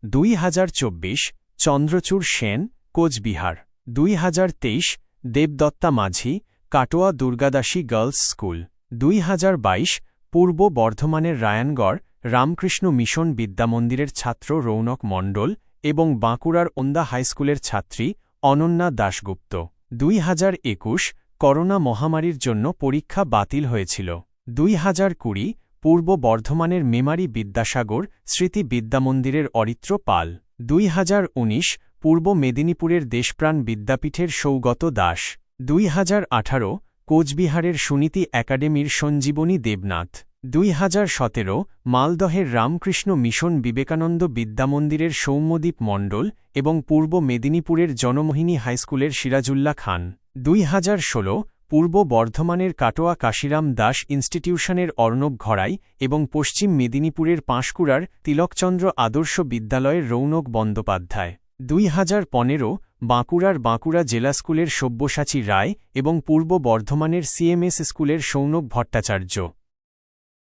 2024 চন্দ্রচূড় সেন, কোচবিহার। 2023 দেবদত্তা মাঝি, Katwa Durgadasi girls school. 2022 পূর্ব বর্ধমানের রায়ানগড় Ramakrishna mission বিদ্যামন্দিরের ছাত্র রৌনক মণ্ডল এবং বাঁকুড়ার ওন্দা হাইস্কুলের ছাত্রী অনন্যা দাশগুপ্ত। 2021 করোনা মহামারীর জন্য পরীক্ষা বাতিল হয়েছিল। 2020 পূর্ব বর্ধমানের মেমারি বিদ্যাসাগর স্মৃতি বিদ্যামন্দিরের অরিত্র পাল। 2019 পূর্ব মেদিনীপুরের দেশপ্রাণ বিদ্যাপীঠের সৌগত দাস। 2018 কোচবিহারের সুনীতি একাডেমির সঞ্জীবনী দেবনাথ। 2017 মালদহের রামকৃষ্ণ মিশন বিবেকানন্দ বিদ্যামন্দিরের সৌম্যদীপ মণ্ডল এবং পূর্ব মেদিনীপুরের জনমোহিনী হাইস্কুলের সিরাজুল্লাহ খান। 2016 পূর্ব বর্ধমানের কাটোয়া কাশিরাম দাস ইনস্টিটিউশনের অর্ণব ঘড়াই এবং পশ্চিম মেদিনীপুরের পাঁশকুড়ার তিলকচন্দ্র আদর্শ বিদ্যালয়ের রৌনক বন্দ্যোপাধ্যায়। 2015 বাঁকুড়ার বাঁকুড়া জেলা স্কুলের সব্যসাচী রায় এবং পূর্ব বর্ধমানের সিএমএস স্কুলের সৌনক ভট্টাচার্য।